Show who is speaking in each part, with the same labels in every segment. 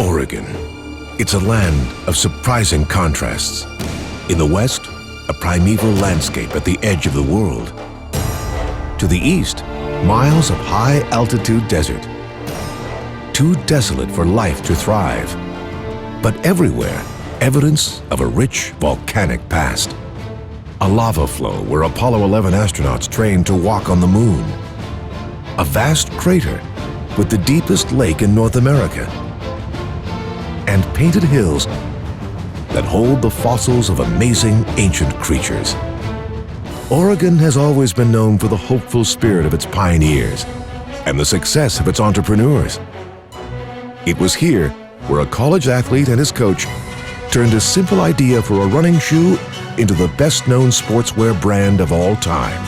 Speaker 1: Oregon. It's a land of surprising contrasts. In the west, a primeval landscape at the edge of the world. To the east, miles of high-altitude desert. Too desolate for life to thrive. But everywhere, evidence of a rich volcanic past. A lava flow where Apollo 11 astronauts trained to walk on the moon. A vast crater with the deepest lake in North America. And painted hills that hold the fossils of amazing ancient creatures. Oregon has always been known for the hopeful spirit of its pioneers and the success of its entrepreneurs. It was here where a college athlete and his coach turned a simple idea for a running shoe into the best-known sportswear brand of all time,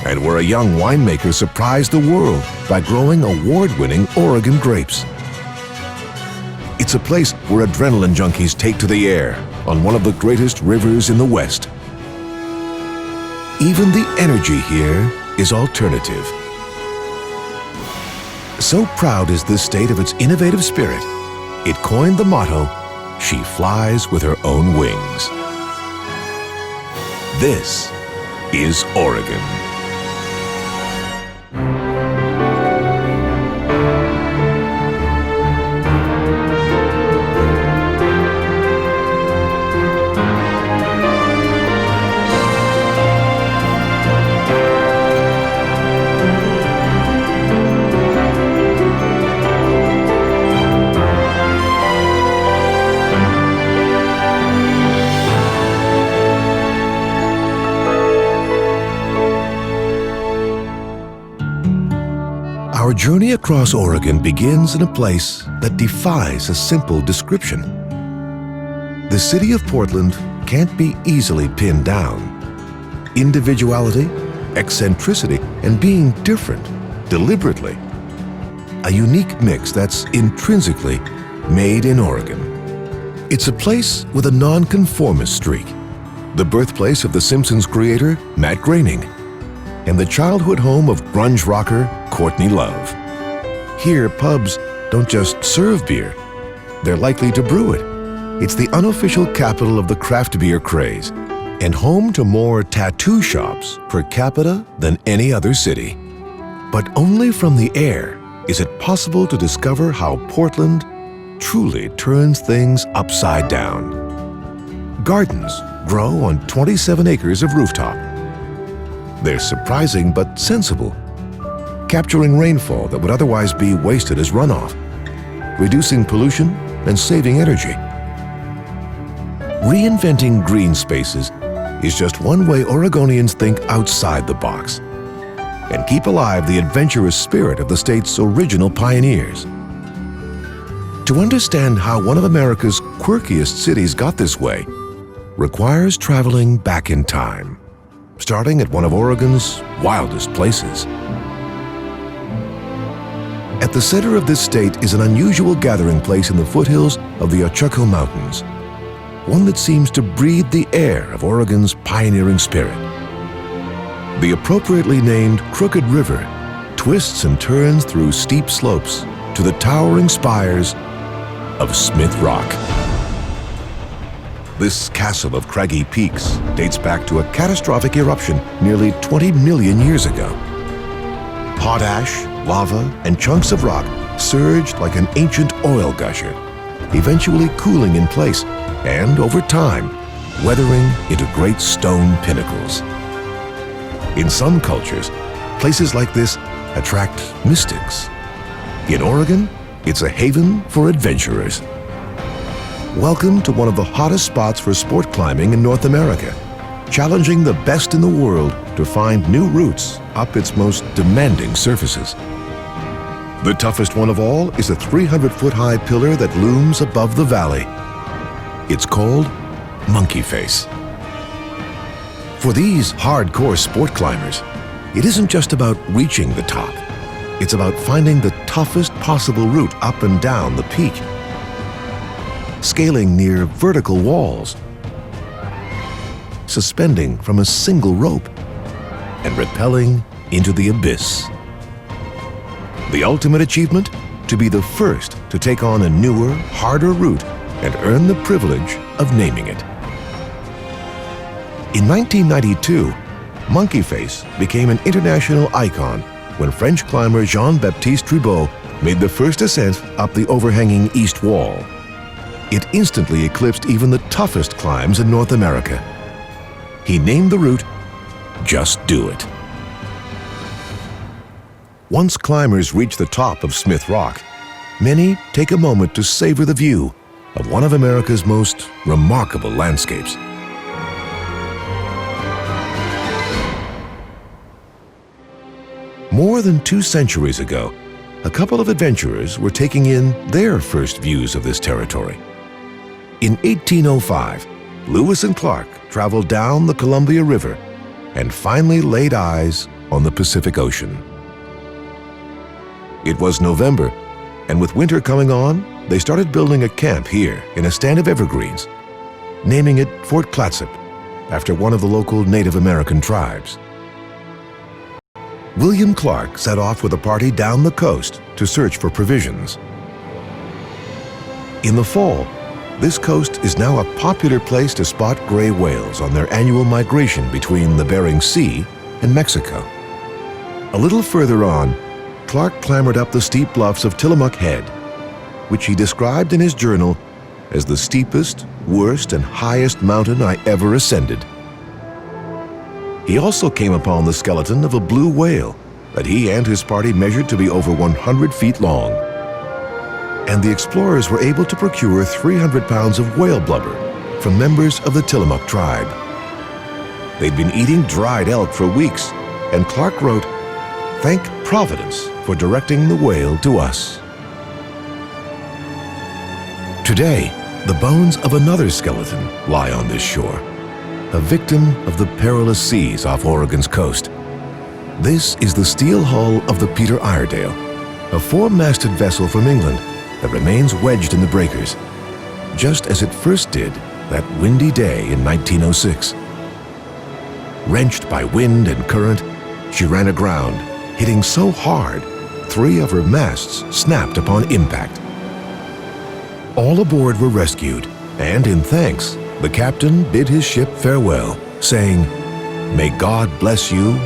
Speaker 1: and where a young winemaker surprised the world by growing award-winning Oregon grapes. It's a place where adrenaline junkies take to the air on one of the greatest rivers in the West. Even the energy here is alternative. So proud is this state of its innovative spirit, it coined the motto, "She flies with her own wings." This is Oregon. Our journey across Oregon begins in a place that defies a simple description. The city of Portland can't be easily pinned down. Individuality, eccentricity, and being different, deliberately. A unique mix that's intrinsically made in Oregon. It's a place with a nonconformist streak, the birthplace of The Simpsons creator, Matt Groening, and the childhood home of grunge rocker Courtney Love. Here, pubs don't just serve beer, they're likely to brew it. It's the unofficial capital of the craft beer craze, and home to more tattoo shops per capita than any other city. But only from the air is it possible to discover how Portland truly turns things upside down. Gardens grow on 27 acres of rooftop. They're surprising but sensible, capturing rainfall that would otherwise be wasted as runoff, reducing pollution and saving energy. Reinventing green spaces is just one way Oregonians think outside the box and keep alive the adventurous spirit of the state's original pioneers. To understand how one of America's quirkiest cities got this way requires traveling back in time, starting at one of Oregon's wildest places. At the center of this state is an unusual gathering place in the foothills of the Ochako Mountains, one that seems to breathe the air of Oregon's pioneering spirit. The appropriately named Crooked River twists and turns through steep slopes to the towering spires of Smith Rock. This castle of craggy peaks dates back to a catastrophic eruption nearly 20 million years ago. Hot ash, lava, and chunks of rock surged like an ancient oil gusher, eventually cooling in place and, over time, weathering into great stone pinnacles. In some cultures, places like this attract mystics. In Oregon, it's a haven for adventurers. Welcome to one of the hottest spots for sport climbing in North America, challenging the best in the world to find new routes up its most demanding surfaces. The toughest one of all is a 300-foot-high pillar that looms above the valley. It's called Monkey Face. For these hardcore sport climbers, it isn't just about reaching the top. It's about finding the toughest possible route up and down the peak. Scaling near vertical walls, suspending from a single rope, and rappelling into the abyss. The ultimate achievement? to be the first to take on a newer, harder route and earn the privilege of naming it. In 1992, Monkey Face became an international icon when French climber Jean-Baptiste Tribault made the first ascent up the overhanging east wall. It instantly eclipsed even the toughest climbs in North America. He named the route Just Do It. Once climbers reach the top of Smith Rock, many take a moment to savor the view of one of America's most remarkable landscapes. More than 2 centuries ago, a couple of adventurers were taking in their first views of this territory. In 1805, Lewis and Clark traveled down the Columbia River and finally laid eyes on the Pacific Ocean. It was November, and with winter coming on, they started building a camp here in a stand of evergreens, naming it Fort Clatsop, after one of the local Native American tribes. William Clark set off with a party down the coast to search for provisions. In the fall, this coast is now a popular place to spot gray whales on their annual migration between the Bering Sea and Mexico. A little further on, Clark clambered up the steep bluffs of Tillamook Head, which he described in his journal as the steepest, worst, and highest mountain I ever ascended. He also came upon the skeleton of a blue whale that he and his party measured to be over 100 feet long. And the explorers were able to procure 300 pounds of whale blubber from members of the Tillamook tribe. They'd been eating dried elk for weeks, and Clark wrote, "Thank Providence for directing the whale to us." Today, the bones of another skeleton lie on this shore, a victim of the perilous seas off Oregon's coast. This is the steel hull of the Peter Iredale, a 4-masted vessel from England that remains wedged in the breakers, just as it first did that windy day in 1906. Wrenched by wind and current, she ran aground, hitting so hard 3 of her masts snapped upon impact. All aboard were rescued, and in thanks, the captain bid his ship farewell, saying, "May God bless you,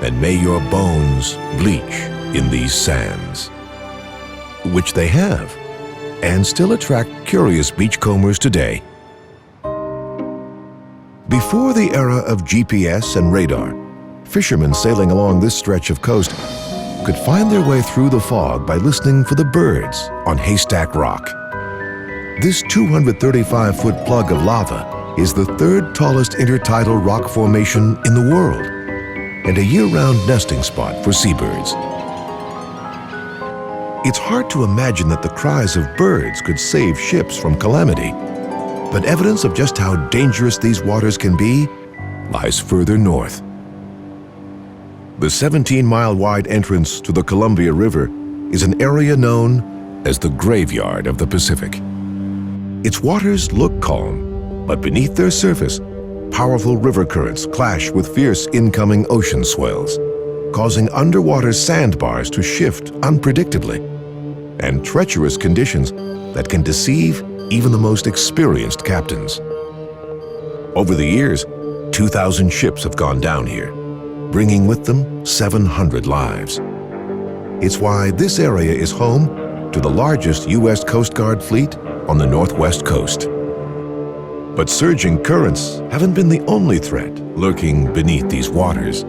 Speaker 1: and may your bones bleach in these sands." Which they have, and still attract curious beachcombers today. Before the era of GPS and radar, fishermen sailing along this stretch of coast could find their way through the fog by listening for the birds on Haystack Rock. This 235-foot plug of lava is the 3rd tallest intertidal rock formation in the world and a year-round nesting spot for seabirds. It's hard to imagine that the cries of birds could save ships from calamity, but evidence of just how dangerous these waters can be lies further north. The 17-mile-wide entrance to the Columbia River is an area known as the Graveyard of the Pacific. Its waters look calm, but beneath their surface, powerful river currents clash with fierce incoming ocean swells, causing underwater sandbars to shift unpredictably, and treacherous conditions that can deceive even the most experienced captains. Over the years, 2,000 ships have gone down here, bringing with them 700 lives. It's why this area is home to the largest U.S. Coast Guard fleet on the northwest coast. But surging currents haven't been the only threat lurking beneath these waters.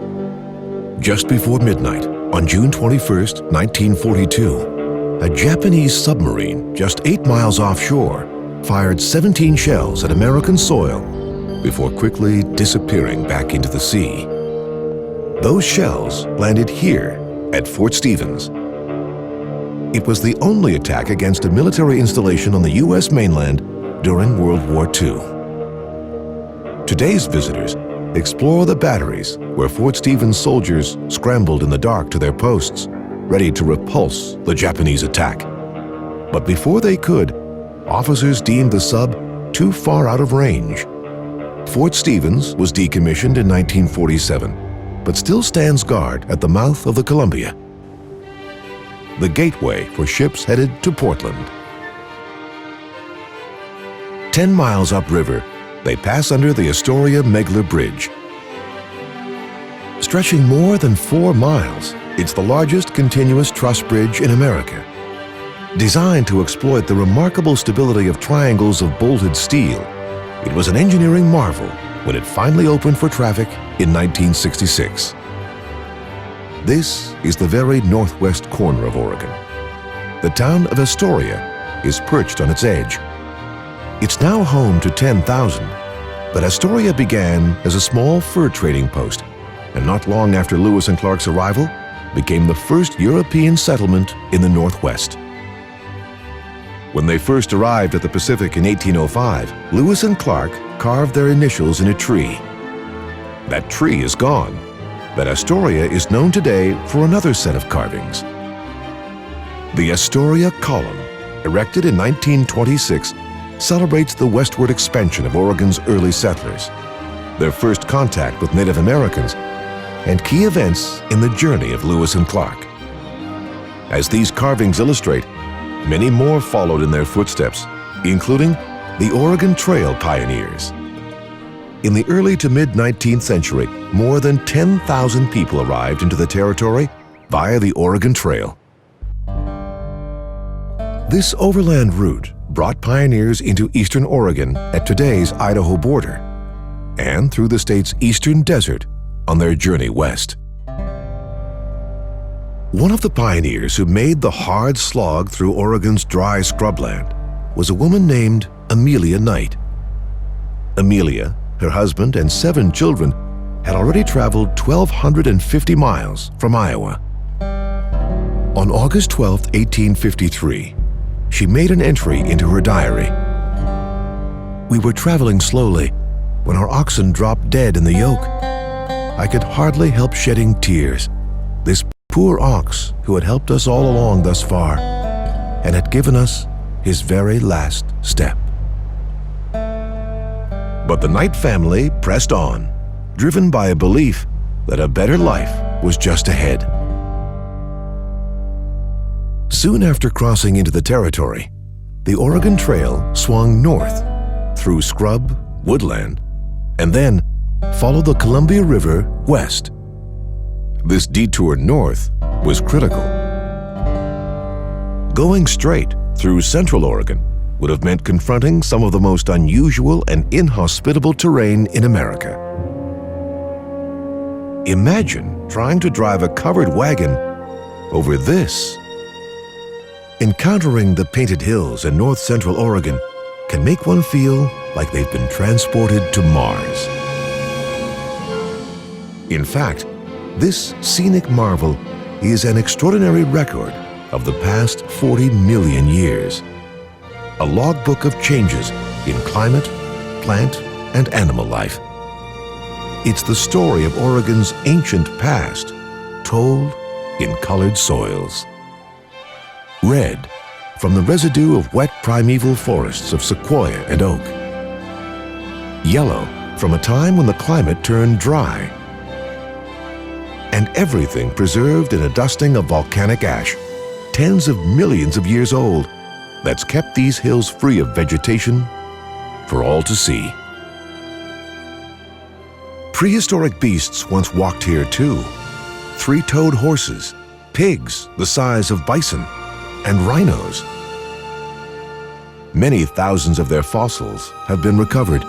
Speaker 1: Just before midnight, on June 21st, 1942, a Japanese submarine just 8 miles offshore fired 17 shells at American soil before quickly disappearing back into the sea. Those shells landed here at Fort Stevens. It was the only attack against a military installation on the U.S. mainland during World War II. Today's visitors explore the batteries where Fort Stevens soldiers scrambled in the dark to their posts, ready to repulse the Japanese attack. But before they could, officers deemed the sub too far out of range. Fort Stevens was decommissioned in 1947, but still stands guard at the mouth of the Columbia. the gateway for ships headed to Portland. 10 miles upriver, they pass under the Astoria-Megler Bridge. Stretching more than 4 miles, it's the largest continuous truss bridge in America. Designed to exploit the remarkable stability of triangles of bolted steel, it was an engineering marvel when it finally opened for traffic in 1966. This is the very northwest corner of Oregon. The town of Astoria is perched on its edge. It's now home to 10,000, but Astoria began as a small fur trading post, and not long after Lewis and Clark's arrival, became the first European settlement in the Northwest. When they first arrived at the Pacific in 1805, Lewis and Clark carved their initials in a tree. That tree is gone, but Astoria is known today for another set of carvings. The Astoria Column, erected in 1926, celebrates the westward expansion of Oregon's early settlers, their first contact with Native Americans, and key events in the journey of Lewis and Clark. As these carvings illustrate, many more followed in their footsteps, including the Oregon Trail pioneers. In the early to mid-19th century, more than 10,000 people arrived into the territory via the Oregon Trail. This overland route brought pioneers into eastern Oregon at today's Idaho border and through the state's eastern desert on their journey west. One of the pioneers who made the hard slog through Oregon's dry scrubland was a woman named Amelia Knight. Amelia, her husband, and 7 children had already traveled 1,250 miles from Iowa. On August 12, 1853, she made an entry into her diary. "We were traveling slowly when our oxen dropped dead in the yoke. I could hardly help shedding tears. This poor ox who had helped us all along thus far and had given us his very last step." But the Knight family pressed on, driven by a belief that a better life was just ahead. Soon after crossing into the territory, the Oregon Trail swung north through scrub, woodland, and then followed the Columbia River west. This detour north was critical. Going straight through central Oregon would have meant confronting some of the most unusual and inhospitable terrain in America. Imagine trying to drive a covered wagon over this. Encountering the painted hills in north central Oregon can make one feel like they've been transported to Mars. In fact, this scenic marvel is an extraordinary record of the past 40 million years. A logbook of changes in climate, plant, and animal life. It's the story of Oregon's ancient past, told in colored soils. Red, from the residue of wet primeval forests of sequoia and oak. Yellow, from a time when the climate turned dry. And everything preserved in a dusting of volcanic ash, tens of millions of years old, that's kept these hills free of vegetation for all to see. Prehistoric beasts once walked here too. 3-toed horses, pigs the size of bison, and rhinos. Many thousands of their fossils have been recovered.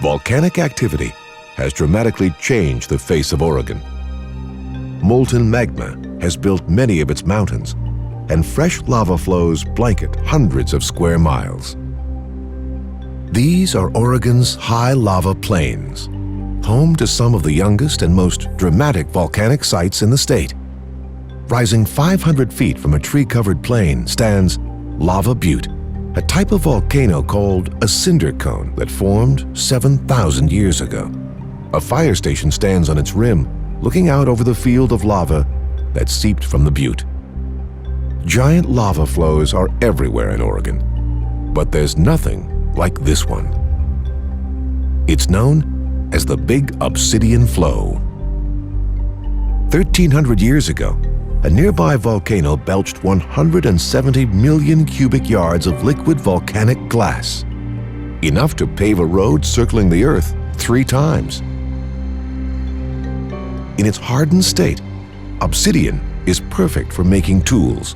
Speaker 1: Volcanic activity has dramatically changed the face of Oregon. Molten magma has built many of its mountains, and fresh lava flows blanket hundreds of square miles. These are Oregon's high lava plains, home to some of the youngest and most dramatic volcanic sites in the state. Rising 500 feet from a tree-covered plain stands Lava Butte, a type of volcano called a cinder cone that formed 7,000 years ago. A fire station stands on its rim, looking out over the field of lava that seeped from the butte. Giant lava flows are everywhere in Oregon, but there's nothing like this one. It's known as the Big Obsidian Flow. 1,300 years ago, a nearby volcano belched 170 million cubic yards of liquid volcanic glass, enough to pave a road circling the Earth 3 times. In its hardened state, obsidian is perfect for making tools.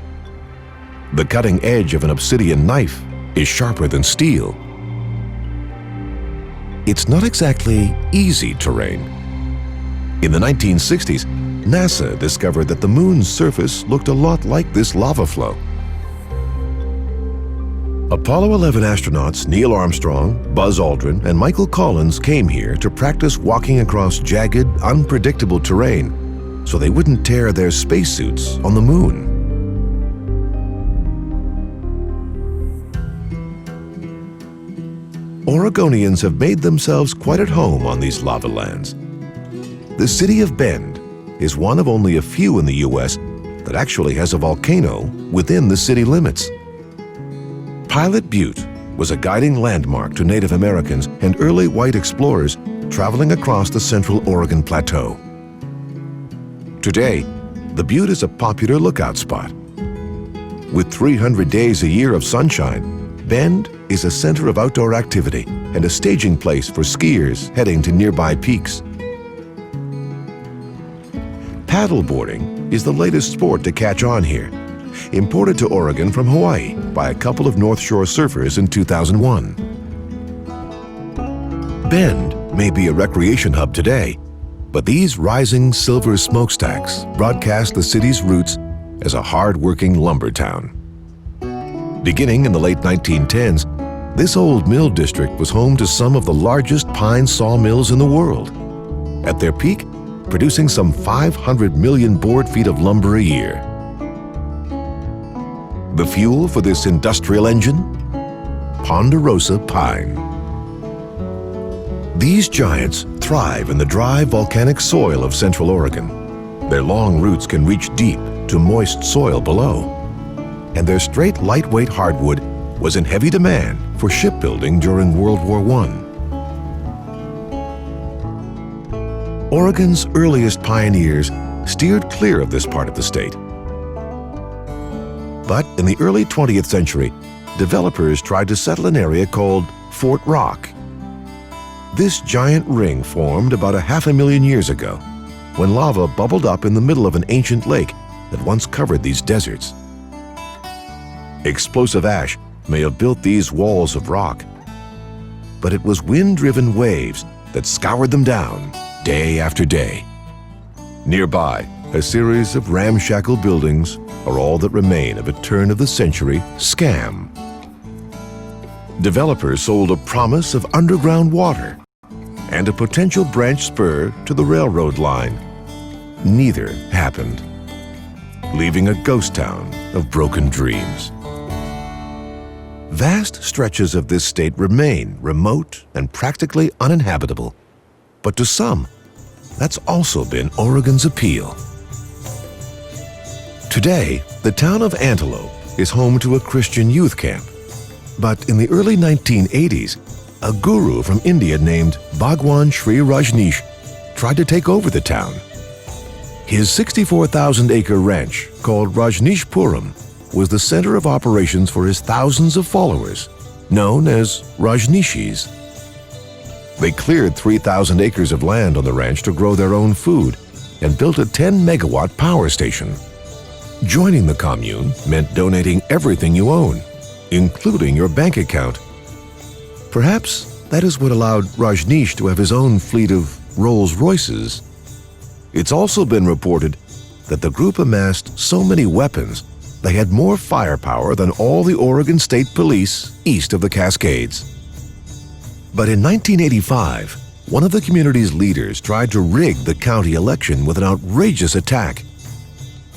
Speaker 1: The cutting edge of an obsidian knife is sharper than steel. It's not exactly easy terrain. In the 1960s, NASA discovered that the moon's surface looked a lot like this lava flow. Apollo 11 astronauts Neil Armstrong, Buzz Aldrin, and Michael Collins came here to practice walking across jagged, unpredictable terrain so they wouldn't tear their spacesuits on the moon. Oregonians have made themselves quite at home on these lava lands. The city of Bend is one of only a few in the U.S. that actually has a volcano within the city limits. Pilot Butte was a guiding landmark to Native Americans and early white explorers traveling across the central Oregon Plateau. Today, the Butte is a popular lookout spot. With 300 days a year of sunshine, Bend is a center of outdoor activity and a staging place for skiers heading to nearby peaks. Paddleboarding is the latest sport to catch on here, imported to Oregon from Hawaii by a couple of North Shore surfers in 2001. Bend may be a recreation hub today, but these rising silver smokestacks broadcast the city's roots as a hard-working lumber town. Beginning in the late 1910s, this old mill district was home to some of the largest pine sawmills in the world. At their peak, producing some 500 million board feet of lumber a year. The fuel for this industrial engine? Ponderosa pine. These giants thrive in the dry volcanic soil of Central Oregon. Their long roots can reach deep to moist soil below. And their straight, lightweight hardwood was in heavy demand for shipbuilding during World War I. Oregon's earliest pioneers steered clear of this part of the state. But in the early 20th century, developers tried to settle an area called Fort Rock. This giant ring formed about 500,000 years ago, when lava bubbled up in the middle of an ancient lake that once covered these deserts. Explosive ash may have built these walls of rock, but it was wind-driven waves that scoured them down day after day. Nearby, a series of ramshackle buildings are all that remain of a turn-of-the-century scam. Developers sold a promise of underground water and a potential branch spur to the railroad line. Neither happened, leaving a ghost town of broken dreams. Vast stretches of this state remain remote and practically uninhabitable, but to some, that's also been Oregon's appeal. Today, the town of Antelope is home to a Christian youth camp. But in the early 1980s, a guru from India named Bhagwan Sri Rajneesh tried to take over the town. His 64,000-acre ranch, called Rajneeshpuram, was the center of operations for his thousands of followers, known as Rajneeshis. They cleared 3,000 acres of land on the ranch to grow their own food and built a 10-megawatt power station. Joining the commune meant donating everything you own, including your bank account. Perhaps that is what allowed Rajneesh to have his own fleet of Rolls-Royces. It's also been reported that the group amassed so many weapons they had more firepower than all the Oregon State Police east of the Cascades. But in 1985, one of the community's leaders tried to rig the county election with an outrageous attack,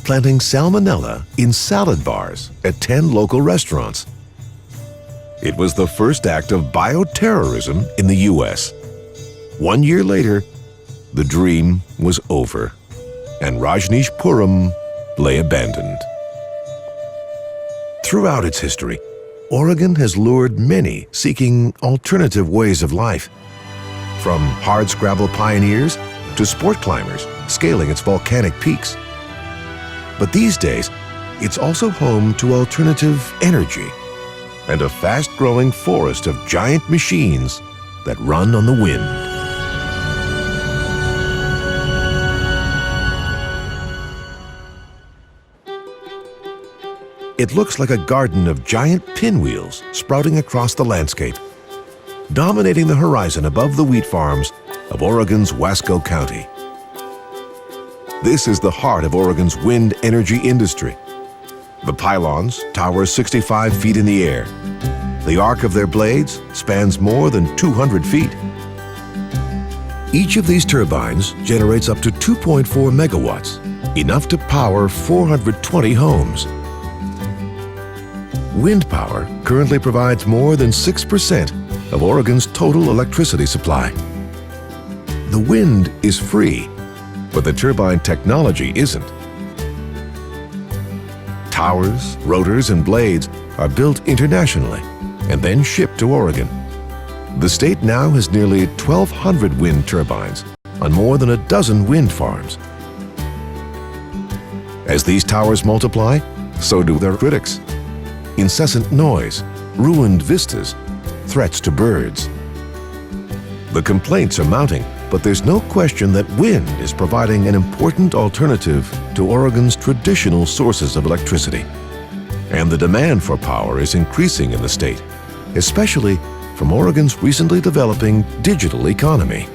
Speaker 1: planting salmonella in salad bars at 10 local restaurants. It was the first act of bioterrorism in the U.S. 1 year later, the dream was over, and Rajneeshpuram lay abandoned. Throughout its history, Oregon has lured many seeking alternative ways of life. From hardscrabble pioneers to sport climbers scaling its volcanic peaks. But these days, it's also home to alternative energy and a fast-growing forest of giant machines that run on the wind. It looks like a garden of giant pinwheels sprouting across the landscape, dominating the horizon above the wheat farms of Oregon's Wasco County. This is the heart of Oregon's wind energy industry. The pylons tower 65 feet in the air. The arc of their blades spans more than 200 feet. Each of these turbines generates up to 2.4 megawatts, enough to power 420 homes. Wind power currently provides more than 6% of Oregon's total electricity supply. The wind is free, but the turbine technology isn't. Towers, rotors, and blades are built internationally and then shipped to Oregon. The state now has nearly 1,200 wind turbines on more than a dozen wind farms. As these towers multiply, so do their critics. Incessant noise, ruined vistas, threats to birds. The complaints are mounting, but there's no question that wind is providing an important alternative to Oregon's traditional sources of electricity. And the demand for power is increasing in the state, especially from Oregon's recently developing digital economy.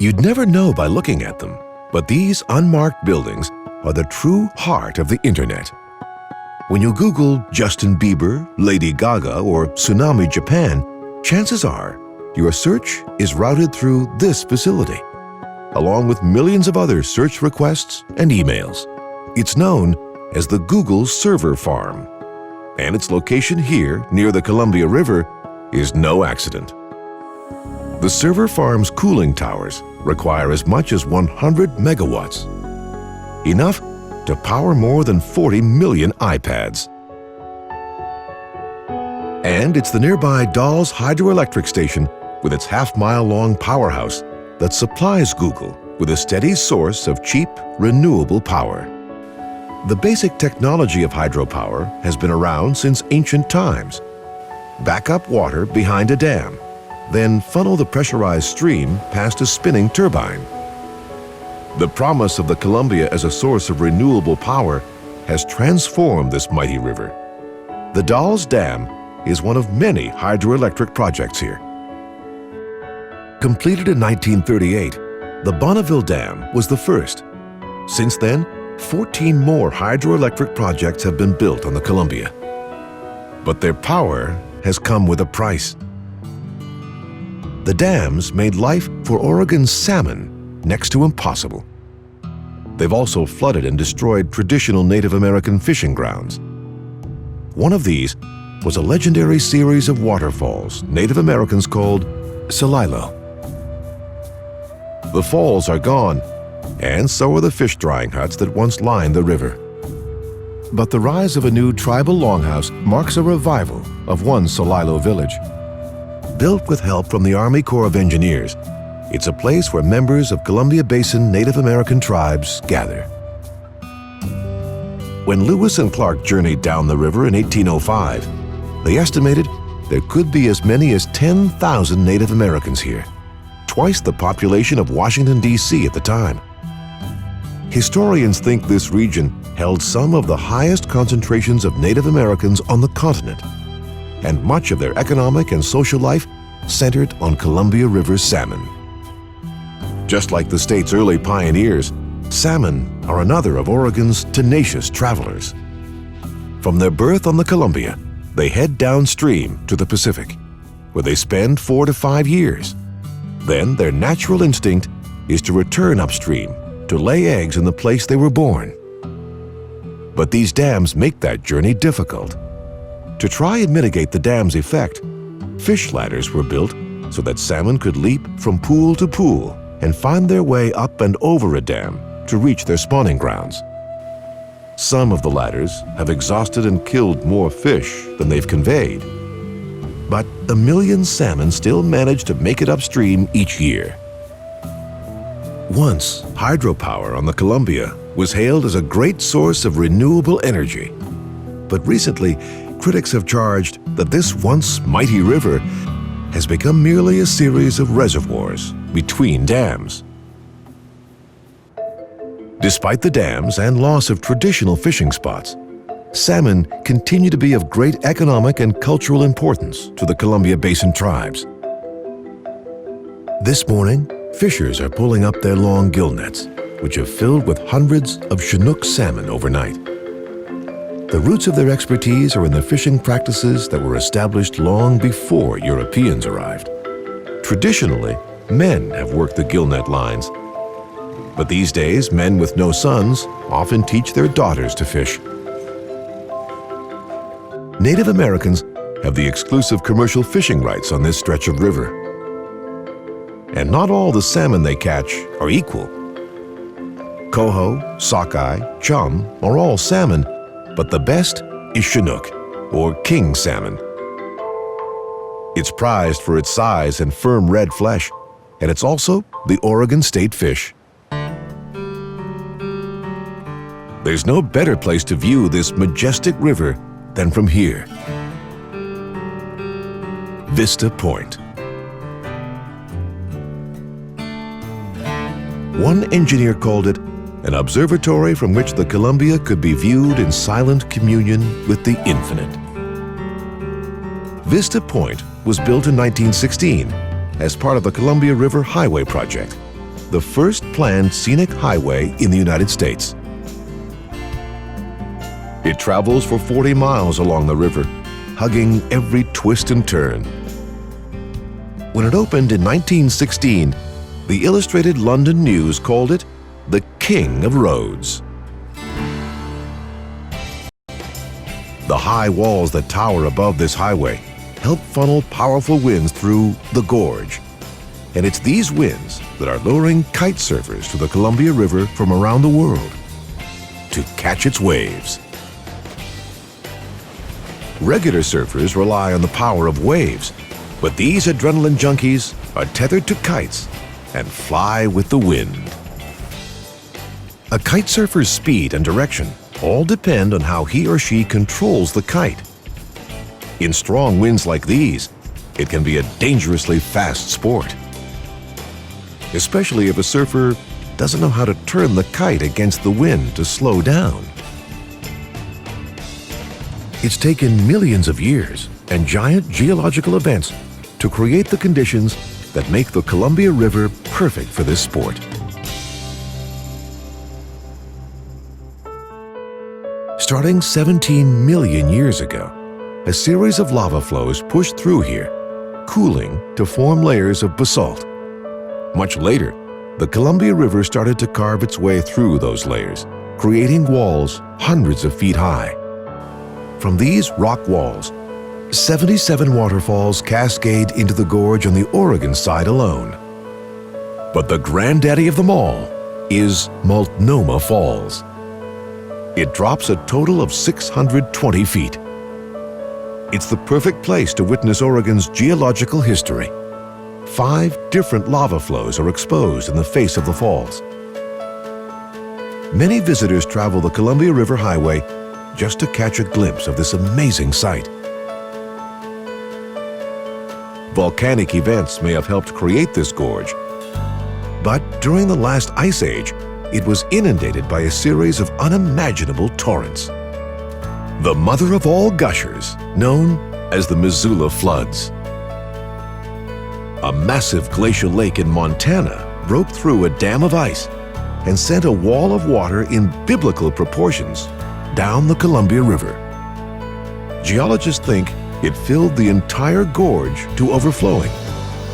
Speaker 1: You'd never know by looking at them, but these unmarked buildings are the true heart of the internet. When you Google Justin Bieber, Lady Gaga, or Tsunami Japan, chances are your search is routed through this facility, along with millions of other search requests and emails. It's known as the Google Server Farm, and its location here near the Columbia River is no accident. The server farm's cooling towers require as much as 100 megawatts, enough to power more than 40 million iPads. And it's the nearby Dawes Hydroelectric Station with its half-mile-long powerhouse that supplies Google with a steady source of cheap, renewable power. The basic technology of hydropower has been around since ancient times. Back up water behind a dam, then funnel the pressurized stream past a spinning turbine. The promise of the Columbia as a source of renewable power has transformed this mighty river. The Dawes Dam is one of many hydroelectric projects here. Completed in 1938, the Bonneville Dam was the first. Since then, 14 more hydroelectric projects have been built on the Columbia. But their power has come with a price. The dams made life for Oregon's salmon next to impossible. They've also flooded and destroyed traditional Native American fishing grounds. One of these was a legendary series of waterfalls Native Americans called Celilo. The falls are gone, and so are the fish drying huts that once lined the river. But the rise of a new tribal longhouse marks a revival of one Celilo village. Built with help from the Army Corps of Engineers, it's a place where members of Columbia Basin Native American tribes gather. When Lewis and Clark journeyed down the river in 1805, they estimated there could be as many as 10,000 Native Americans here, twice the population of Washington, D.C. at the time. Historians think this region held some of the highest concentrations of Native Americans on the continent, and much of their economic and social life centered on Columbia River salmon. Just like the state's early pioneers, salmon are another of Oregon's tenacious travelers. From their birth on the Columbia, they head downstream to the Pacific, where they spend 4 to 5 years. Then their natural instinct is to return upstream to lay eggs in the place they were born. But these dams make that journey difficult. To try and mitigate the dam's effect, fish ladders were built so that salmon could leap from pool to pool and find their way up and over a dam to reach their spawning grounds. Some of the ladders have exhausted and killed more fish than they've conveyed. But 1 million salmon still manage to make it upstream each year. Once, hydropower on the Columbia was hailed as a great source of renewable energy. But recently, critics have charged that this once mighty river has become merely a series of reservoirs between dams. Despite the dams and loss of traditional fishing spots, salmon continue to be of great economic and cultural importance to the Columbia Basin tribes. This morning, fishers are pulling up their long gill nets, which have filled with hundreds of Chinook salmon overnight. The roots of their expertise are in the fishing practices that were established long before Europeans arrived. Traditionally, men have worked the gill net lines, but these days, men with no sons often teach their daughters to fish. Native Americans have the exclusive commercial fishing rights on this stretch of river. And not all the salmon they catch are equal. Coho, sockeye, chum are all salmon, but the best is Chinook, or king salmon. It's prized for its size and firm red flesh, and it's also the Oregon state fish. There's no better place to view this majestic river than from here. Vista Point. One engineer called it an observatory from which the Columbia could be viewed in silent communion with the infinite. Vista Point was built in 1916 as part of the Columbia River Highway Project, the first planned scenic highway in the United States. It travels for 40 miles along the river, hugging every twist and turn. When it opened in 1916, the Illustrated London News called it the King of Roads. The high walls that tower above this highway help funnel powerful winds through the gorge. And it's these winds that are luring kite surfers to the Columbia River from around the world to catch its waves. Regular surfers rely on the power of waves, but these adrenaline junkies are tethered to kites and fly with the wind. A kite surfer's speed and direction all depend on how he or she controls the kite. In strong winds like these, it can be a dangerously fast sport, especially if a surfer doesn't know how to turn the kite against the wind to slow down. It's taken millions of years and giant geological events to create the conditions that make the Columbia River perfect for this sport. Starting 17 million years ago, a series of lava flows pushed through here, cooling to form layers of basalt. Much later, the Columbia River started to carve its way through those layers, creating walls hundreds of feet high. From these rock walls, 77 waterfalls cascade into the gorge on the Oregon side alone. But the granddaddy of them all is Multnomah Falls. It drops a total of 620 feet. It's the perfect place to witness Oregon's geological history. 5 different lava flows are exposed in the face of the falls. Many visitors travel the Columbia River Highway just to catch a glimpse of this amazing sight. Volcanic events may have helped create this gorge, but during the last ice age, it was inundated by a series of unimaginable torrents. The mother of all gushers, known as the Missoula Floods. A massive glacial lake in Montana broke through a dam of ice and sent a wall of water in biblical proportions down the Columbia River. Geologists think it filled the entire gorge to overflowing,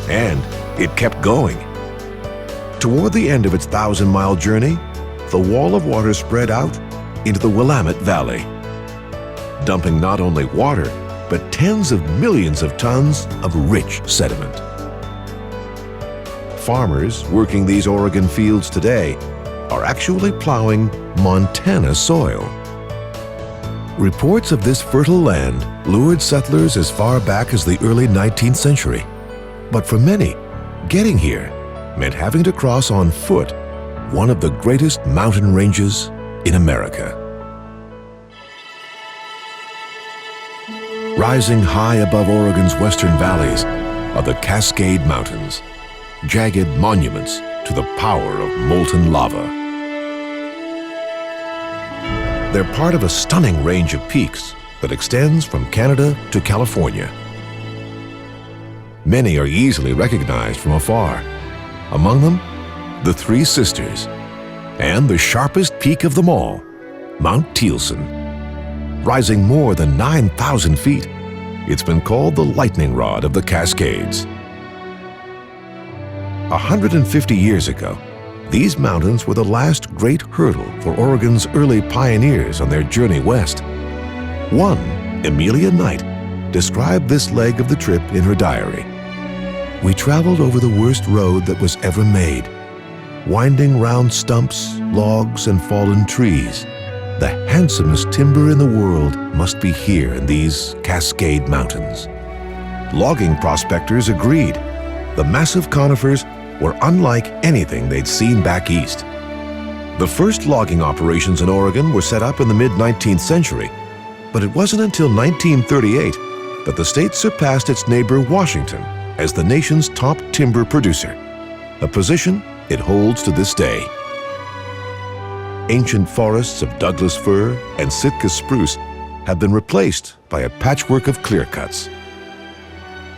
Speaker 1: and it kept going. Toward the end of its 1,000-mile journey, the wall of water spread out into the Willamette Valley, dumping not only water, but tens of millions of tons of rich sediment. Farmers working these Oregon fields today are actually plowing Montana soil. Reports of this fertile land lured settlers as far back as the early 19th century. But for many, getting here meant having to cross on foot one of the greatest mountain ranges in America. Rising high above Oregon's western valleys are the Cascade Mountains, jagged monuments to the power of molten lava. They're part of a stunning range of peaks that extends from Canada to California. Many are easily recognized from afar. Among them, the Three Sisters, and the sharpest peak of them all, Mount Thielsen. Rising more than 9,000 feet, it's been called the lightning rod of the Cascades. 150 years ago, these mountains were the last great hurdle for Oregon's early pioneers on their journey west. One, Amelia Knight, described this leg of the trip in her diary. "We traveled over the worst road that was ever made, winding round stumps, logs, and fallen trees. The handsomest timber in the world must be here in these Cascade Mountains." Logging prospectors agreed. The massive conifers were unlike anything they'd seen back east. The first logging operations in Oregon were set up in the mid-19th century, but it wasn't until 1938 that the state surpassed its neighbor Washington as the nation's top timber producer, a position it holds to this day. Ancient forests of Douglas fir and Sitka spruce have been replaced by a patchwork of clear-cuts.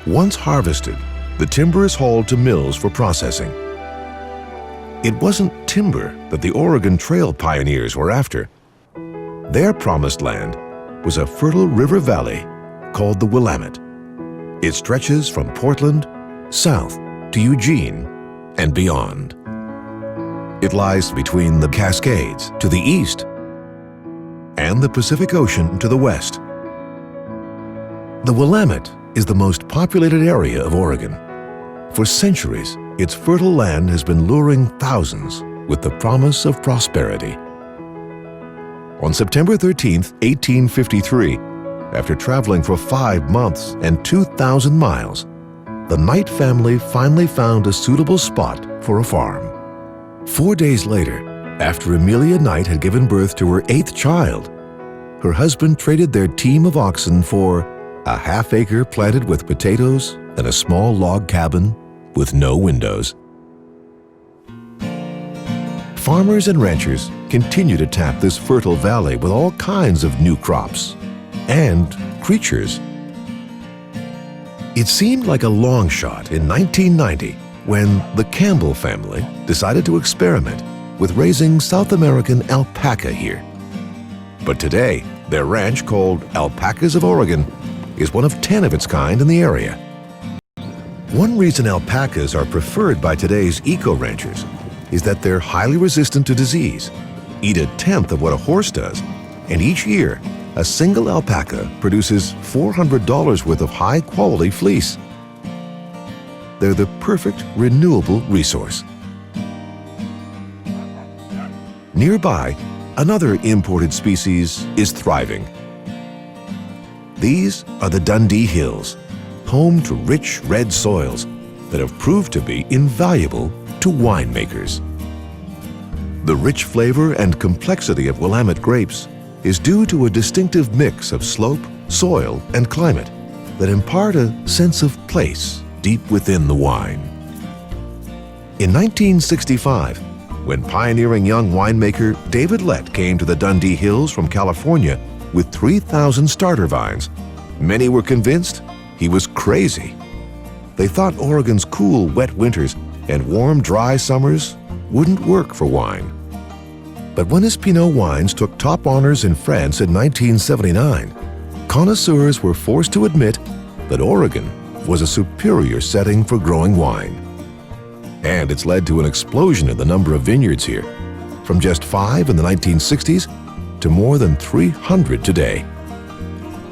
Speaker 1: Once harvested, the timber is hauled to mills for processing. It wasn't timber that the Oregon Trail pioneers were after. Their promised land was a fertile river valley called the Willamette. It stretches from Portland south to Eugene and beyond. It lies between the Cascades to the east and the Pacific Ocean to the west. The Willamette is the most populated area of Oregon. For centuries, its fertile land has been luring thousands with the promise of prosperity. On September 13, 1853, after traveling for 5 months and 2,000 miles, the Knight family finally found a suitable spot for a farm. 4 days later, after Amelia Knight had given birth to her 8th child, her husband traded their team of oxen for a half-acre planted with potatoes and a small log cabin with no windows. Farmers and ranchers continue to tap this fertile valley with all kinds of new crops and creatures. It seemed like a long shot in 1990 when the Campbell family decided to experiment with raising South American alpaca here. But today, their ranch, called Alpacas of Oregon, is one of 10 of its kind in the area. One reason alpacas are preferred by today's eco-ranchers is that they're highly resistant to disease, eat a tenth of what a horse does, and each year, a single alpaca produces $400 worth of high-quality fleece. They're the perfect renewable resource. Nearby, another imported species is thriving. These are the Dundee Hills, home to rich red soils that have proved to be invaluable to winemakers. The rich flavor and complexity of Willamette grapes is due to a distinctive mix of slope, soil, and climate that impart a sense of place deep within the wine. In 1965, when pioneering young winemaker David Lett came to the Dundee Hills from California with 3,000 starter vines, many were convinced he was crazy. They thought Oregon's cool, wet winters and warm, dry summers wouldn't work for wine. But when his Pinot wines took top honors in France in 1979, connoisseurs were forced to admit that Oregon was a superior setting for growing wine. And it's led to an explosion in the number of vineyards here, from just 5 in the 1960s to more than 300 today.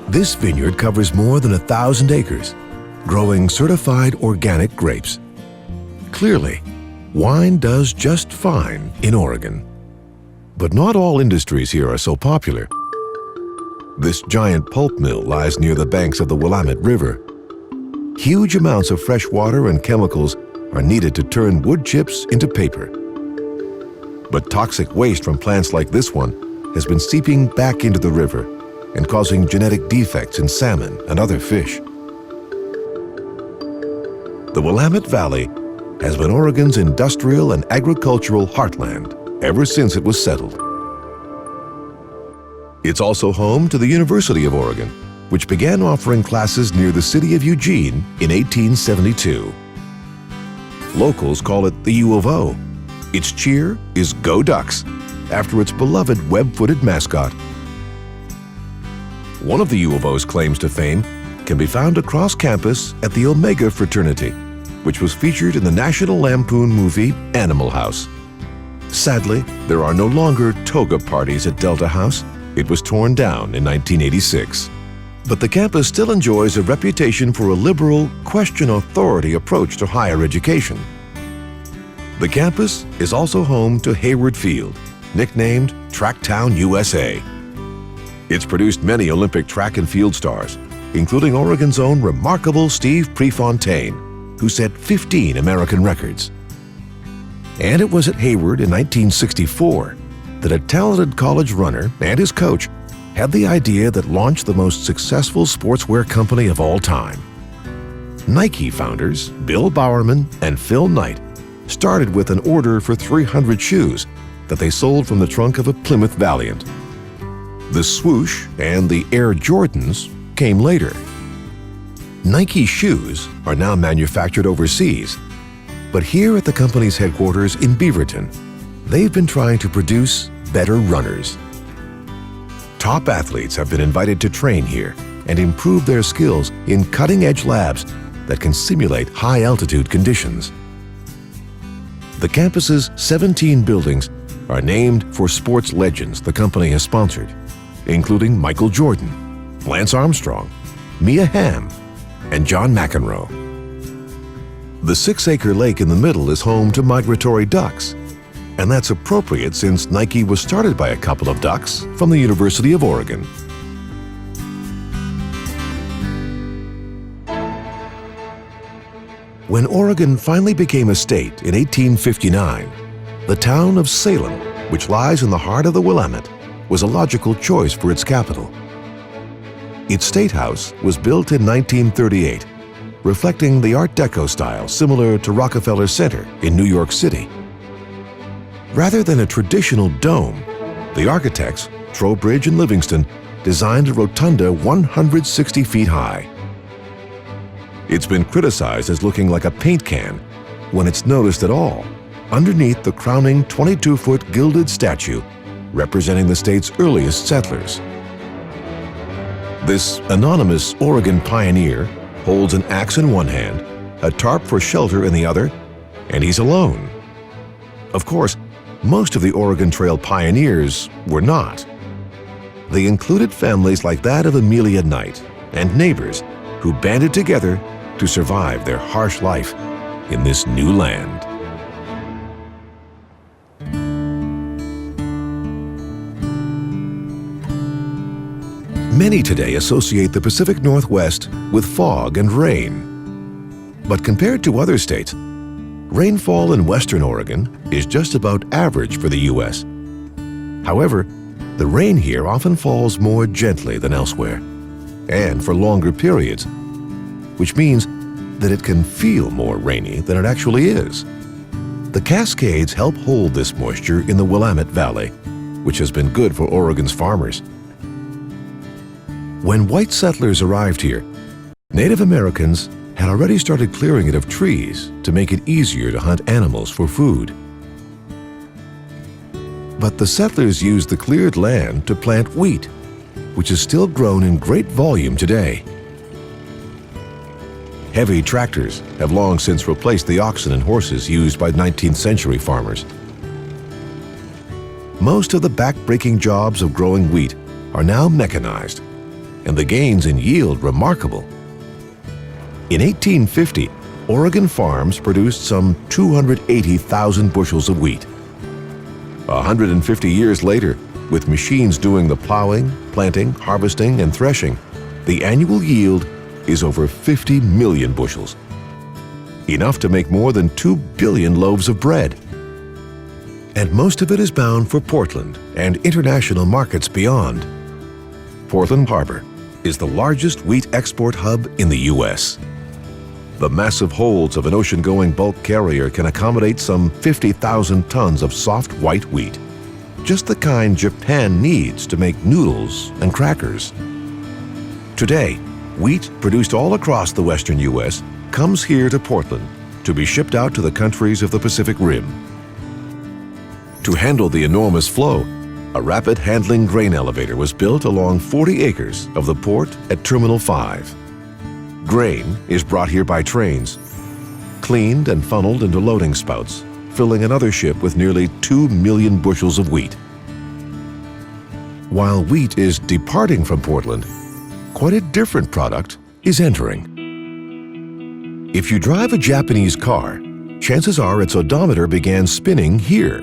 Speaker 1: This vineyard covers more than 1,000 acres, growing certified organic grapes. Clearly, wine does just fine in Oregon. But not all industries here are so popular. This giant pulp mill lies near the banks of the Willamette River. Huge amounts of fresh water and chemicals are needed to turn wood chips into paper. But toxic waste from plants like this one has been seeping back into the river and causing genetic defects in salmon and other fish. The Willamette Valley has been Oregon's industrial and agricultural heartland ever since it was settled. It's also home to the University of Oregon, which began offering classes near the city of Eugene in 1872. Locals call it the U of O. Its cheer is Go Ducks, after its beloved web-footed mascot. One of the U of O's claims to fame can be found across campus at the Omega fraternity, which was featured in the National Lampoon movie Animal House. Sadly, there are no longer toga parties at Delta House. It was torn down in 1986. But the campus still enjoys a reputation for a liberal, question authority approach to higher education. The campus is also home to Hayward Field, nicknamed Tracktown USA. It's produced many Olympic track and field stars, including Oregon's own remarkable Steve Prefontaine, who set 15 American records. And it was at Hayward in 1964 that a talented college runner and his coach had the idea that launched the most successful sportswear company of all time. Nike founders Bill Bowerman and Phil Knight started with an order for 300 shoes that they sold from the trunk of a Plymouth Valiant. The swoosh and the Air Jordans came later. Nike shoes are now manufactured overseas, but here at the company's headquarters in Beaverton, they've been trying to produce better runners. Top athletes have been invited to train here and improve their skills in cutting-edge labs that can simulate high-altitude conditions. The campus's 17 buildings are named for sports legends the company has sponsored, including Michael Jordan, Lance Armstrong, Mia Hamm, and John McEnroe. The 6-acre lake in the middle is home to migratory ducks, and that's appropriate since Nike was started by a couple of ducks from the University of Oregon. When Oregon finally became a state in 1859, the town of Salem, which lies in the heart of the Willamette, was a logical choice for its capital. Its state house was built in 1938, reflecting the Art Deco style similar to Rockefeller Center in New York City. Rather than a traditional dome, the architects, Trowbridge and Livingston, designed a rotunda 160 feet high. It's been criticized as looking like a paint can when it's noticed at all underneath the crowning 22-foot gilded statue representing the state's earliest settlers. This anonymous Oregon pioneer holds an axe in one hand, a tarp for shelter in the other, and he's alone. Of course, most of the Oregon Trail pioneers were not. They included families like that of Amelia Knight and neighbors who banded together to survive their harsh life in this new land. Many today associate the Pacific Northwest with fog and rain. But compared to other states, rainfall in Western Oregon is just about average for the U.S. However, the rain here often falls more gently than elsewhere, and for longer periods, which means that it can feel more rainy than it actually is. The Cascades help hold this moisture in the Willamette Valley, which has been good for Oregon's farmers. When white settlers arrived here, Native Americans had already started clearing it of trees to make it easier to hunt animals for food. But the settlers used the cleared land to plant wheat, which is still grown in great volume today. Heavy tractors have long since replaced the oxen and horses used by 19th century farmers. Most of the back-breaking jobs of growing wheat are now mechanized, and the gains in yield remarkable. In 1850, Oregon farms produced some 280,000 bushels of wheat. 150 years later, with machines doing the plowing, planting, harvesting, and threshing, the annual yield is over 50 million bushels, enough to make more than 2 billion loaves of bread. and most of it is bound for Portland and international markets beyond. Portland Harbor is the largest wheat export hub in the U.S. The massive holds of an ocean-going bulk carrier can accommodate some 50,000 tons of soft white wheat, just the kind Japan needs to make noodles and crackers. Today, wheat produced all across the western U.S. comes here to Portland to be shipped out to the countries of the Pacific Rim. To handle the enormous flow, a rapid handling grain elevator was built along 40 acres of the port at Terminal 5. Grain is brought here by trains, cleaned and funneled into loading spouts, filling another ship with nearly 2 million bushels of wheat. While wheat is departing from Portland, quite a different product is entering. If you drive a Japanese car, chances are its odometer began spinning here.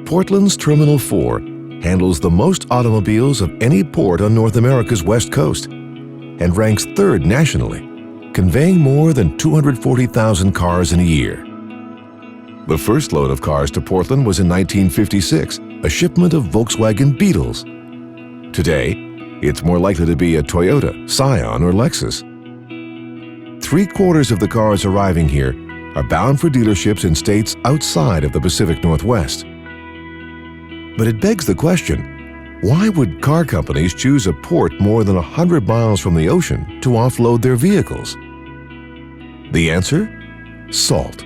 Speaker 1: Portland's Terminal 4 handles the most automobiles of any port on North America's west coast and ranks third nationally, conveying more than 240,000 cars in a year. The first load of cars to Portland was in 1956, a shipment of Volkswagen Beetles. Today, it's more likely to be a Toyota, Scion, or Lexus. 3/4 of the cars arriving here are bound for dealerships in states outside of the Pacific Northwest. But it begs the question, why would car companies choose a port more than 100 miles from the ocean to offload their vehicles? The answer? Salt.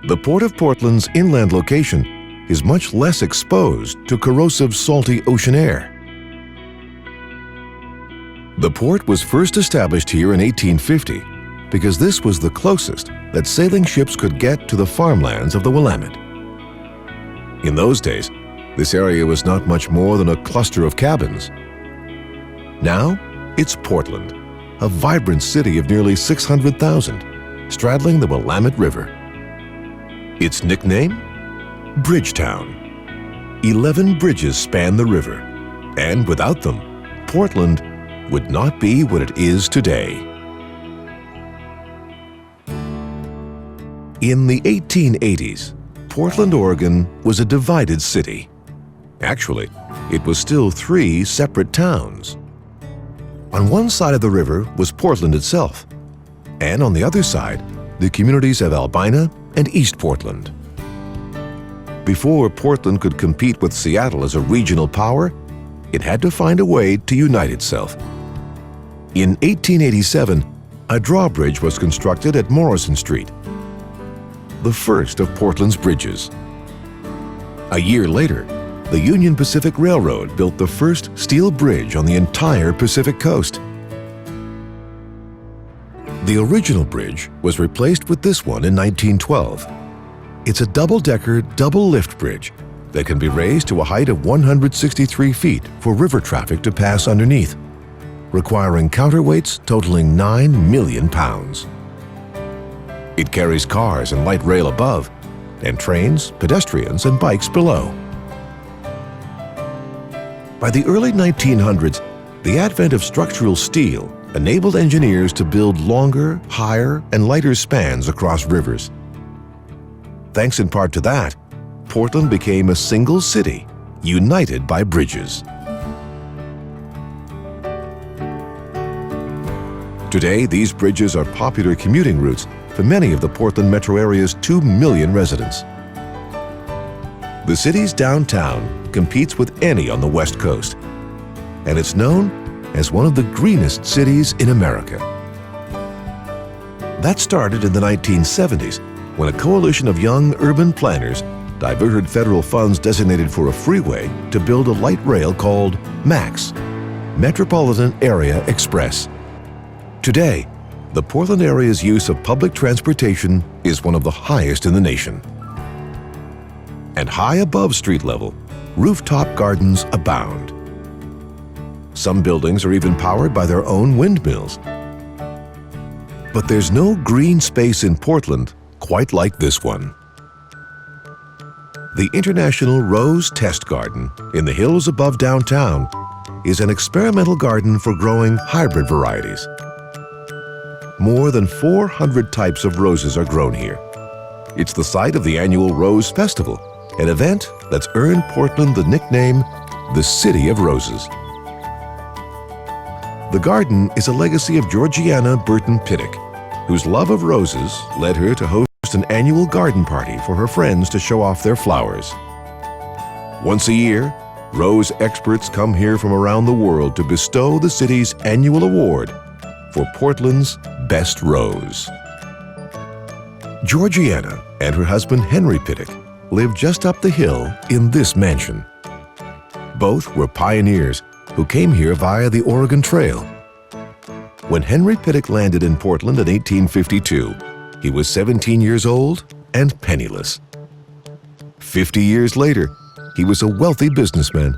Speaker 1: The Port of Portland's inland location is much less exposed to corrosive, salty ocean air. The port was first established here in 1850 because this was the closest that sailing ships could get to the farmlands of the Willamette. In those days, this area was not much more than a cluster of cabins. Now, it's Portland, a vibrant city of nearly 600,000, straddling the Willamette River. Its nickname? Bridgetown. 11 bridges span the river, and without them, Portland would not be what it is today. In the 1880s, Portland, Oregon was a divided city. Actually, it was still 3 separate towns. On one side of the river was Portland itself, and on the other side, the communities of Albina and East Portland. Before Portland could compete with Seattle as a regional power, it had to find a way to unite itself. In 1887, a drawbridge was constructed at Morrison Street, the first of Portland's bridges. A year later, the Union Pacific Railroad built the first steel bridge on the entire Pacific coast. The original bridge was replaced with this one in 1912. It's a double-decker, double-lift bridge that can be raised to a height of 163 feet for river traffic to pass underneath, requiring counterweights totaling 9 million pounds. It carries cars and light rail above, and trains, pedestrians, and bikes below. By the early 1900s, the advent of structural steel enabled engineers to build longer, higher, and lighter spans across rivers. Thanks in part to that, Portland became a single city, united by bridges. Today, these bridges are popular commuting routes for many of the Portland metro area's 2 million residents. The city's downtown competes with any on the West Coast, and it's known as one of the greenest cities in America. That started in the 1970s when a coalition of young urban planners diverted federal funds designated for a freeway to build a light rail called MAX, Metropolitan Area Express. Today, the Portland area's use of public transportation is one of the highest in the nation. And high above street level, rooftop gardens abound. Some buildings are even powered by their own windmills. But there's no green space in Portland quite like this one. The International Rose Test Garden in the hills above downtown is an experimental garden for growing hybrid varieties. More than 400 types of roses are grown here, It's the site of the annual Rose Festival, an event that's earned Portland the nickname the City of Roses. The garden is a legacy of Georgiana Burton Piddock, whose love of roses led her to host an annual garden party for her friends to show off their flowers. Once a year, rose experts come here from around the world to bestow the city's annual award for Portland's best rose. Georgiana and her husband Henry Piddock lived just up the hill in this mansion. Both were pioneers who came here via the Oregon Trail. When Henry Piddock landed in Portland in 1852, he was 17 years old and penniless. 50 years later, he was a wealthy businessman,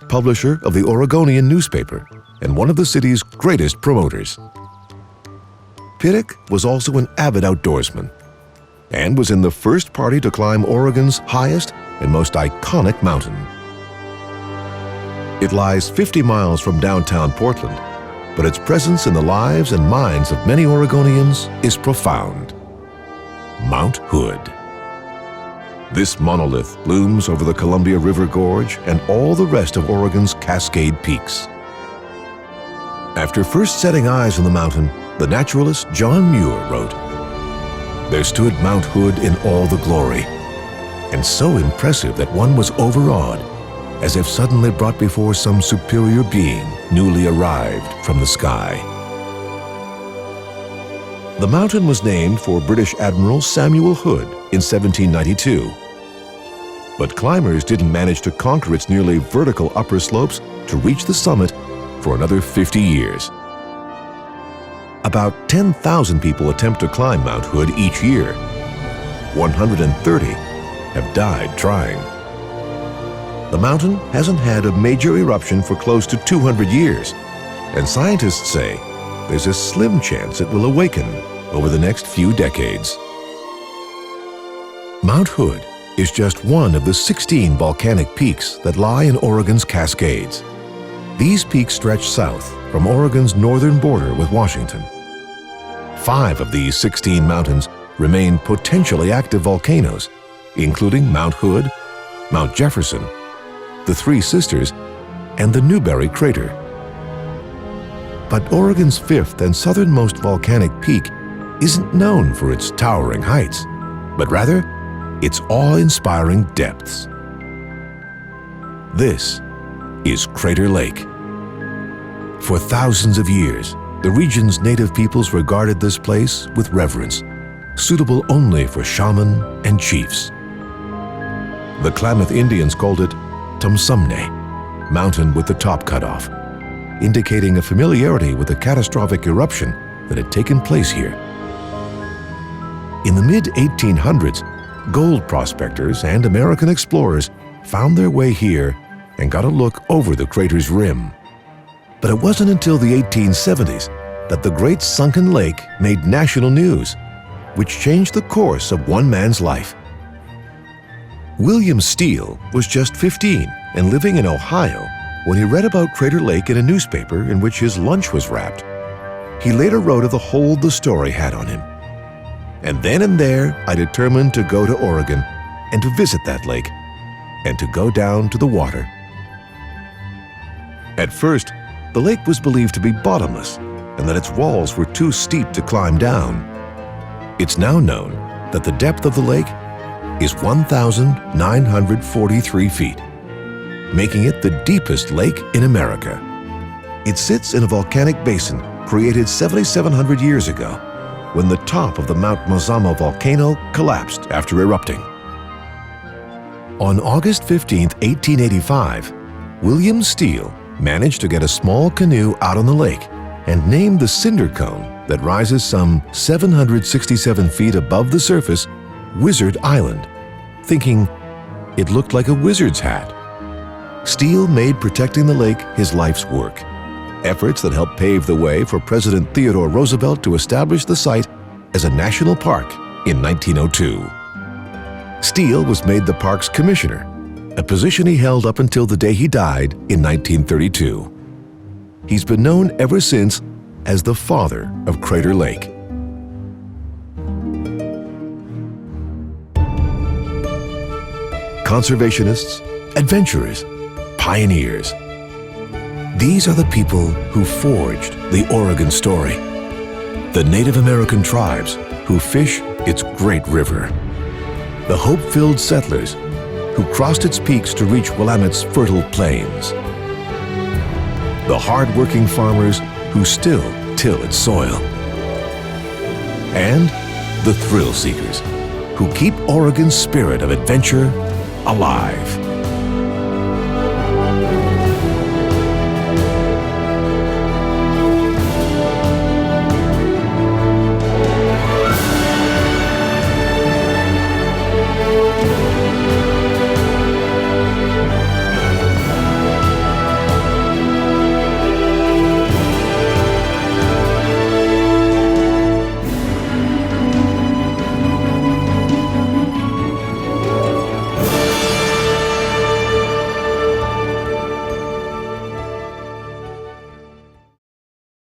Speaker 1: publisher of the Oregonian newspaper, and one of the city's greatest promoters. Piddock was also an avid outdoorsman and was in the first party to climb Oregon's highest and most iconic mountain. It lies 50 miles from downtown Portland, but its presence in the lives and minds of many Oregonians is profound. Mount Hood. This monolith looms over the Columbia River Gorge and all the rest of Oregon's Cascade Peaks. After first setting eyes on the mountain, the naturalist John Muir wrote, "There stood Mount Hood in all the glory, and so impressive that one was overawed, as if suddenly brought before some superior being newly arrived from the sky." The mountain was named for British Admiral Samuel Hood in 1792. But climbers didn't manage to conquer its nearly vertical upper slopes to reach the summit for another 50 years. About 10,000 people attempt to climb Mount Hood each year. 130 have died trying. The mountain hasn't had a major eruption for close to 200 years, and scientists say there's a slim chance it will awaken over the next few decades. Mount Hood is just one of the 16 volcanic peaks that lie in Oregon's Cascades. These peaks stretch south from Oregon's northern border with Washington. 5 of these 16 mountains remain potentially active volcanoes, including Mount Hood, Mount Jefferson, the Three Sisters, and the Newberry Crater. But Oregon's 5th and southernmost volcanic peak isn't known for its towering heights, but rather its awe-inspiring depths. This is Crater Lake. For thousands of years, the region's native peoples regarded this place with reverence, suitable only for shaman and chiefs. The Klamath Indians called it Tumsumne, mountain with the top cut off, indicating a familiarity with the catastrophic eruption that had taken place here. In the mid-1800s, gold prospectors and American explorers found their way here and got a look over the crater's rim. But it wasn't until the 1870s that the Great Sunken Lake made national news, which changed the course of one man's life. William Steele was just 15 and living in Ohio when he read about Crater Lake in a newspaper in which his lunch was wrapped. He later wrote of the hold the story had on him. "And then and there, I determined to go to Oregon and to visit that lake and to go down to the water." At first, the lake was believed to be bottomless and that its walls were too steep to climb down. It's now known that the depth of the lake is 1,943 feet, making it the deepest lake in America. It sits in a volcanic basin created 7,700 years ago, when the top of the Mount Mazama volcano collapsed after erupting. On August 15, 1885, William Steele managed to get a small canoe out on the lake and named the cinder cone that rises some 767 feet above the surface Wizard Island, thinking it looked like a wizard's hat. Steele made protecting the lake his life's work, efforts that helped pave the way for President Theodore Roosevelt to establish the site as a national park in 1902. Steele was made the park's commissioner, a position he held up until the day he died in 1932. He's been known ever since as the father of Crater Lake. conservationists, adventurers, pioneers. These are the people who forged the Oregon story. The Native American tribes who fish its great river. The hope-filled settlers who crossed its peaks to reach Willamette's fertile plains. The hard-working farmers who still till its soil. And the thrill seekers who keep Oregon's spirit of adventure alive.